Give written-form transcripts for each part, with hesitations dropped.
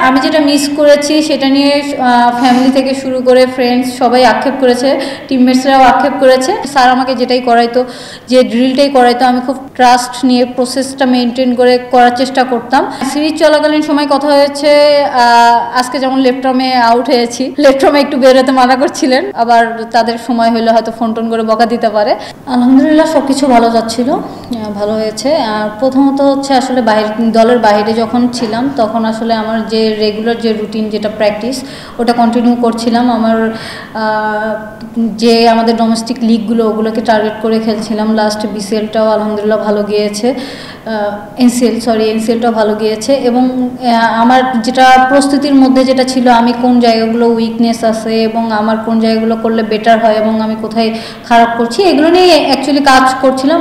আমি যেটা মিস করেছি সেটা নিয়ে ফ্যামিলি থেকে শুরু করে ফ্রেন্ডস সবাই আক্ষেপ করেছে, টিমমেটসরাও আক্ষেপ করেছে। স্যার আমাকে যেটাই করাইতো, যে ড্রিলটাই করাইতো, আমি খুব ট্রাস্ট নিয়ে প্রসেসটা মেনটেন করে করার চেষ্টা করতাম। সিরিজ চলাকালীন সময় কথা হয়েছে, আজকে যেমন লেফটমে আউট হয়েছি, লেফটমে একটু বেরোতে মানা করছিলেন, আবার তাদের সময় হলে হয়তো ফোন টোন করে বকা দিতে পারে। আলহামদুলিল্লাহ সব কিছু ভালো যাচ্ছিল, ভালো হয়েছে। আর প্রথমত হচ্ছে আসলে দলের বাইরে যখন ছিলাম তখন আসলে আমার যে রেগুলার যে রুটিন, যেটা প্র্যাকটিস, ওটা কন্টিনিউ করছিলাম। আমার যে আমাদের ডোমেস্টিক লিগগুলো, ওগুলোকে টার্গেট করে খেলছিলাম। লাস্ট বিসিএলটাও আলহামদুলিল্লাহ ভালো গিয়েছে, এনসিএলটাও ভালো গিয়েছে। এবং আমার যেটা প্রস্তুতির মধ্যে যেটা ছিল, আমি কোন জায়গাগুলো উইকনেস আছে এবং আমার কোন জায়গাগুলো করলে বেটার হয় এবং আমি কোথায় খারাপ করছি, এগুলো নিয়ে অ্যাকচুয়ালি কাজ করছিলাম।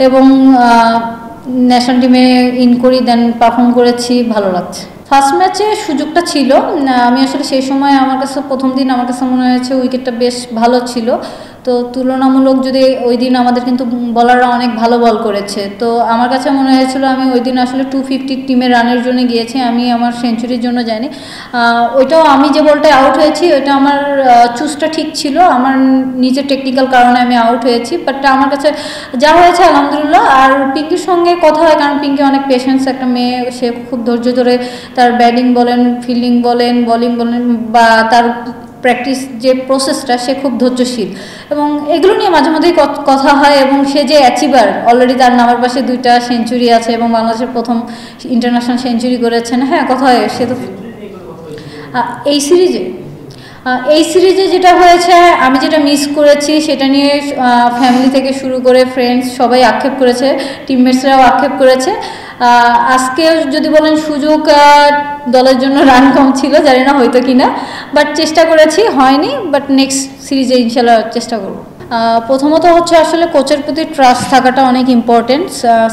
এবং ন্যাশনাল টিমে ইন করি, দেন পারফর্ম করেছি, ভালো লাগছে। ফার্স্ট ম্যাচে সুযোগটা ছিল, আমি আসলে সেই সময় আমার কাছে প্রথম দিন আমার কাছে মনে হয়েছে উইকেটটা বেশ ভালো ছিল। তো তুলনামূলক যদি ওই দিন আমাদের কিন্তু বলাররা অনেক ভালো বল করেছে, তো আমার কাছে মনে হয়েছিল আমি ওই দিন আসলে 250 টিমের রানের জন্য গিয়েছি, আমি আমার সেঞ্চুরির জন্য যাইনি। ওইটাও আমি যে বলটায় আউট হয়েছি ওইটা আমার চুজটা ঠিক ছিল, আমার নিজের টেকনিক্যাল কারণে আমি আউট হয়েছি। বাট আমার কাছে যা হয়েছে আলহামদুলিল্লাহ। আর পিঙ্কির সঙ্গে কথা হয়, কারণ পিঙ্কি অনেক পেশেন্স একটা মেয়ে, সে খুব ধৈর্য ধরে তার ব্যাটিং বলেন, ফিল্ডিং বলেন, বোলিং বলেন, বা তার প্র্যাকটিস যে প্রসেসটা, সে খুব ধৈর্যশীল। এবং এগুলো নিয়ে মাঝে মধ্যেই কথা হয়। এবং সে যে অ্যাচিভার, অলরেডি তার নামের পাশে 2টা সেঞ্চুরি আছে এবং বাংলাদেশের প্রথম ইন্টারন্যাশনাল সেঞ্চুরি করেছেন। হ্যাঁ, কথা হয়। সে তো এই সিরিজে যেটা হয়েছে, আমি যেটা মিস করেছি সেটা নিয়ে ফ্যামিলি থেকে শুরু করে ফ্রেন্ডস সবাই আক্ষেপ করেছে, টিমমেটসরাও আক্ষেপ করেছে। আজকে যদি বলেন সুযোগ, দলের জন্য রান কম ছিল, জানি না হয়তো কিনা, বাট চেষ্টা করেছি, হয়নি। বাট নেক্সট সিরিজে ইনশাল্লাহ চেষ্টা করব। প্রথমত হচ্ছে আসলে কোচের প্রতি ট্রাস্ট থাকাটা অনেক ইম্পর্টেন্ট।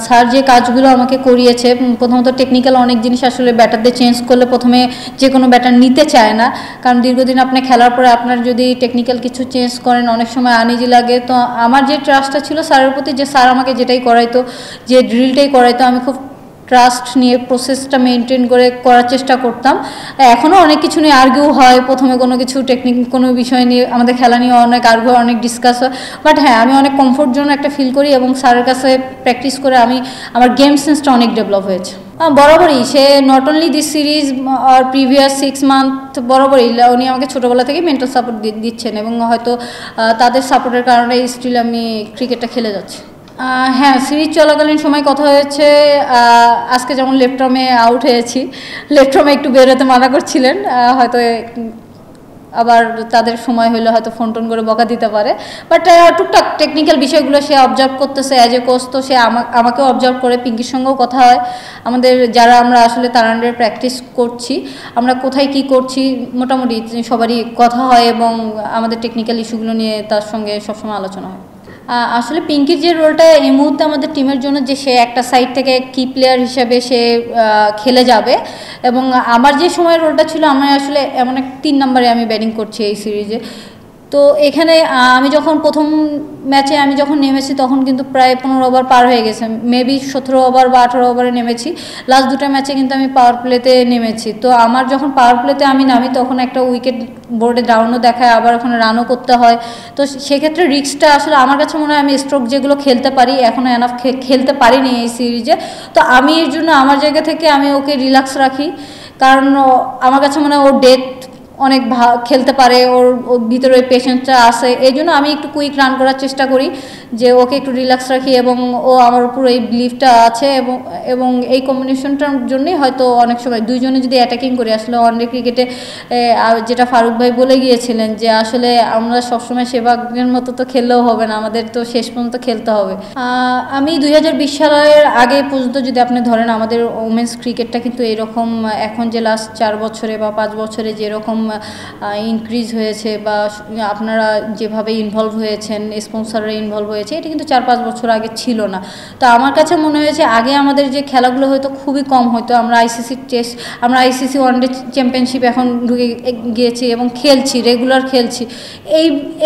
স্যার যে কাজগুলো আমাকে করিয়েছে, প্রথমত টেকনিক্যাল অনেক জিনিস আসলে ব্যাটারদের চেঞ্জ করলে প্রথমে যে কোনো ব্যাটার নিতে চায় না, কারণ দীর্ঘদিন আপনি খেলার পরে আপনার যদি টেকনিক্যাল কিছু চেঞ্জ করেন অনেক সময় আনইজি লাগে। তো আমার যে ট্রাস্টটা ছিল স্যারের প্রতি, যে স্যার আমাকে যেটাই করাইতো, যে ড্রিলটাই করাইতো, আমি খুব ট্রাস্ট নিয়ে প্রসেসটা মেনটেন করে করার চেষ্টা করতাম। এখনও অনেক কিছু নিয়ে আর্গিউ হয়, প্রথমে কোনো কিছু কোনো বিষয় নিয়ে আমাদের খেলা নিয়ে অনেক আর্গিউ, অনেক ডিসকাস হয়। বাট হ্যাঁ, আমি অনেক কমফোর্ট জোন একটা ফিল করি এবং স্যারের কাছে প্র্যাকটিস করে আমার গেম সেন্সটা অনেক ডেভেলপ হয়েছে। বরাবরই সে নট অনলি দিস সিরিজ আর প্রিভিয়াস 6 মান্থ, বরাবরই উনি আমাকে ছোটোবেলা থেকেই মেন্টাল সাপোর্ট দিচ্ছেন এবং হয়তো তাদের সাপোর্টের কারণে স্টিল আমি ক্রিকেটটা খেলে যাচ্ছি। হ্যাঁ, সিরিজ চলাকালীন সময় কথা হয়েছে, আজকে যেমন লেফটমে আউট হয়েছি, লেফটমে একটু বেরোতে মানা করছিলেন, হয়তো আবার তাদের সময় হলে হয়তো ফোন টোন করে বকা দিতে পারে। বাট টুকটাক টেকনিক্যাল বিষয়গুলো সে অবজার্ভ করতেছে অ্যাজ এ কোচ, তো সে আমাকেও অবজার্ভ করে। পিঙ্কির সঙ্গেও কথা হয়, আমাদের যারা আমরা আসলে তার আন্ডারে প্র্যাকটিস করছি, আমরা কোথায় কি করছি মোটামুটি সবারই কথা হয় এবং আমাদের টেকনিক্যাল ইস্যুগুলো নিয়ে তার সঙ্গে সবসময় আলোচনা হয়। আসলে পিঙ্কির যে রোলটা এই মুহূর্তে আমাদের টিমের জন্য, যে সে একটা সাইড থেকে কি প্লেয়ার হিসেবে সে খেলে যাবে, এবং আমার যে সময়ের রোলটা ছিল, আমি আসলে এমন এক 3 নম্বরে আমি ব্যাটিং করছি এই সিরিজে। তো এখানে আমি যখন প্রথম ম্যাচে আমি যখন নেমেছি তখন কিন্তু প্রায় 15 ওভার পার হয়ে গেছে, মেবি 17 ওভার বা 18 ওভারে নেমেছি। লাস্ট 2টা ম্যাচে কিন্তু আমি পাওয়ার প্লেতে নেমেছি। তো আমার যখন পাওয়ার প্লেতে আমি নামি তখন একটা উইকেট বোর্ডে ডাউনও দেখায়, আবার ওখানে রানও করতে হয়। তো সেক্ষেত্রে রিস্কটা আসলে আমার কাছে মনে হয় আমি স্ট্রোক যেগুলো খেলতে পারি, এখনও এনাফ খেলতে পারিনি এই সিরিজে। তো আমি এর জন্য আমার জায়গা থেকে আমি ওকে রিল্যাক্স রাখি, কারণ আমার কাছে মনে হয় ওর ডেথ অনেক খেলতে পারে, ওর ভিতরে ওই পেশেন্সটা আসে, এই জন্য আমি একটু কুইক রান করার চেষ্টা করি, যে ওকে একটু রিল্যাক্স রাখি। এবং ও আমার উপর এই বিলিফটা আছে এবং এই কম্বিনেশনটার জন্যই হয়তো অনেক সময় দুইজনে যদি অ্যাটাকিং করি, আসলে ওয়ানডে ক্রিকেটে যেটা ফারুক ভাই বলে গিয়েছিলেন যে আসলে আমরা সবসময় সেবাগের মতো তো খেললেও হবে না, আমাদের তো শেষ পর্যন্ত খেলতে হবে। আমি 2020 সালের আগে পর্যন্ত যদি আপনি ধরেন, আমাদের ওমেন্স ক্রিকেটটা কিন্তু এরকম এখন যে লাস্ট 4 বছরে বা 5 বছরে যেরকম ইনক্রিজ হয়েছে বা আপনারা যেভাবে ইনভলভ হয়েছেন, স্পন্সররা ইনভলভ হয়েছে, এটা কিন্তু 4-5 বছর আগে ছিল না। তো আমার কাছে মনে হয়েছে আগে আমাদের যে খেলাগুলো হয়তো খুবই কম হতো, আমরা আইসিসি ওয়ানডে চ্যাম্পিয়নশিপ এখন ঢুকে গিয়েছি এবং খেলছি, রেগুলার খেলছি।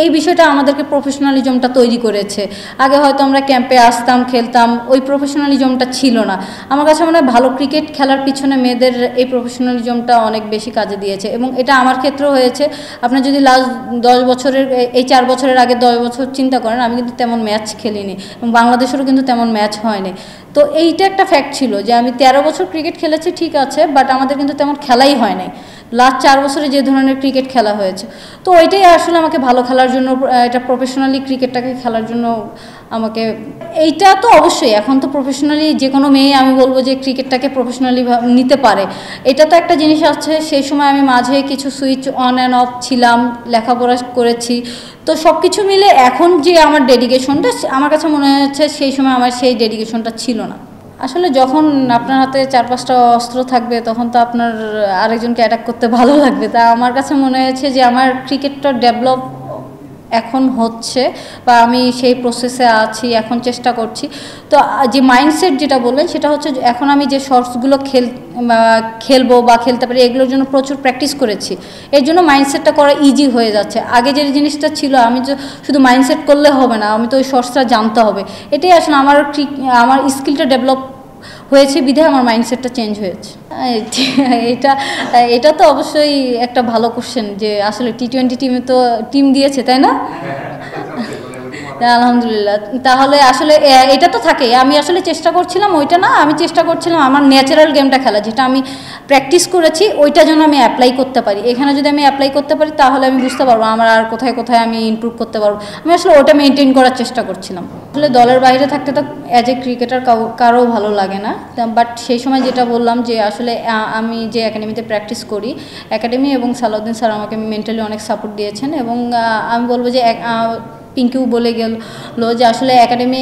এই বিষয়টা আমাদেরকে প্রফেশনালিজমটা তৈরি করেছে। আগে হয়তো আমরা ক্যাম্পে আসতাম, খেলতাম, ওই প্রফেশনালিজমটা ছিল না। আমার কাছে মনে হয় ভালো ক্রিকেট খেলার পিছনে মেয়েদের এই প্রফেশনালিজমটা অনেক বেশি কাজে দিয়েছে এবং এটা আমার ক্ষেত্রেও হয়েছে। আপনার যদি লাস্ট 10 বছরের, এই 4 বছরের আগে 10 বছর চিন্তা করেন, আমি কিন্তু তেমন ম্যাচ খেলিনি এবং বাংলাদেশেরও কিন্তু তেমন ম্যাচ হয়নি। তো এইটা একটা ফ্যাক্ট ছিল যে আমি 13 বছর ক্রিকেট খেলেছি ঠিক আছে, বাট আমাদের কিন্তু তেমন খেলাই হয় নাই লাস্ট 4 বছরে যে ধরনের ক্রিকেট খেলা হয়েছে। তো ওইটাই আসলে আমাকে ভালো খেলার জন্য, এটা প্রফেশনালি ক্রিকেটটাকে খেলার জন্য আমাকে, এইটা তো অবশ্যই এখন তো প্রফেশনালি যে কোনো মেয়ে আমি বলবো যে ক্রিকেটটাকে প্রফেশনালি নিতে পারে। এটা তো একটা জিনিস আছে, সেই সময় আমি মাঝে কিছু সুইচ অন অ্যান্ড অফ ছিলাম, লেখাপড়া করেছি, তো সব কিছু মিলে এখন যে আমার ডেডিকেশনটা, আমার কাছে মনে হচ্ছে সেই সময় আমার সেই ডেডিকেশনটা ছিল না। আসলে যখন আপনার হাতে 4-5টা অস্ত্র থাকবে তখন তো আপনার আরেকজনকে অ্যাটাক করতে ভালো লাগবে। তা আমার কাছে মনে হয়েছে যে আমার ক্রিকেটটা ডেভেলপ এখন হচ্ছে বা আমি সেই প্রসেসে আছি, এখন চেষ্টা করছি। তো যে মাইন্ডসেট যেটা বললেন সেটা হচ্ছে এখন আমি যে শর্টসগুলো খেলবো বা খেলতে পারি, এগুলোর জন্য প্রচুর প্র্যাকটিস করেছি, এর জন্য মাইন্ডসেটটা করা ইজি হয়ে যাচ্ছে। আগে যে জিনিসটা ছিল, আমি শুধু মাইন্ডসেট করলে হবে না, আমি তো ওই শর্টসটা জানতে হবে। এটাই আসলে আমার স্কিলটা ডেভেলপ হয়েছে, বিধায় আমার মাইন্ডসেটটা চেঞ্জ হয়েছে। এটা তো অবশ্যই একটা ভালো কোশ্চেন যে আসলে টি-20 টিমে তো টিম দিয়েছে, তাই না? আলহামদুলিল্লাহ। তাহলে আসলে এটা তো থাকে, আমি আসলে চেষ্টা করছিলাম ওইটা না, আমি চেষ্টা করছিলাম আমার ন্যাচারাল গেমটা খেলা, যেটা আমি প্র্যাকটিস করেছি ওইটা যেন আমি অ্যাপ্লাই করতে পারি। এখানে যদি আমি অ্যাপ্লাই করতে পারি তাহলে আমি বুঝতে পারবো আমার আর কোথায় কোথায় আমি ইমপ্রুভ করতে পারবো। আমি আসলে ওটা মেনটেন করার চেষ্টা করছিলাম। আসলে দলের বাইরে থাকতে তো অ্যাজ এ ক্রিকেটার কারো ভালো লাগে না, বাট সেই সময় যেটা বললাম যে আসলে আমি যে একাডেমিতে প্র্যাকটিস করি, একাডেমি এবং সালাউদ্দিন স্যার আমাকে মেন্টালি অনেক সাপোর্ট দিয়েছেন এবং আমি বলবো যে পিঙ্কিও বলে গেলো যে আসলে একাডেমি,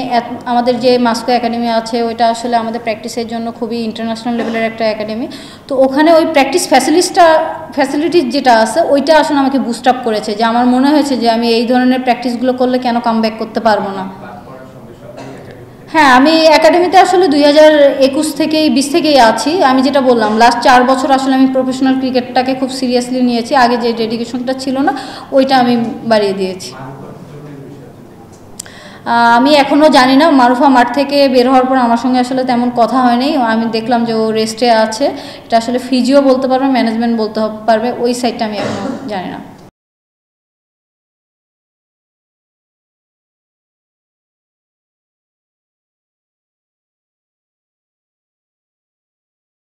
আমাদের যে মাস্কো একাডেমি আছে ওইটা আসলে আমাদের প্র্যাকটিসের জন্য খুবই ইন্টারন্যাশনাল লেভেলের একটা একাডেমি। তো ওখানে ওই প্র্যাকটিস ফ্যাসিলিটিস যেটা আছে ওইটা আসলে আমাকে বুস্ট আপ করেছে, যে আমার মনে হয়েছে যে আমি এই ধরনের প্র্যাকটিসগুলো করলে কেন কামব্যাক করতে পারবো না। হ্যাঁ, আমি একাডেমিতে আসলে 2021 থেকেই 20 থেকেই আছি। আমি যেটা বললাম লাস্ট 4 বছর আসলে আমি প্রফেশনাল ক্রিকেটটাকে খুব সিরিয়াসলি নিয়েছি, আগে যে ডেডিকেশনটা ছিল না ওইটা আমি বাড়িয়ে দিয়েছি। আমি এখনও জানি না, মারুফা মাঠ থেকে বের হওয়ার পর আমার সঙ্গে আসলে তেমন কথা হয়নি। আমি দেখলাম যে ও রেস্টে আছে, এটা আসলে ফিজিও বলতে পারবে, ম্যানেজমেন্ট বলতে পারবে, ওই সাইডটা আমি এখনও জানি না।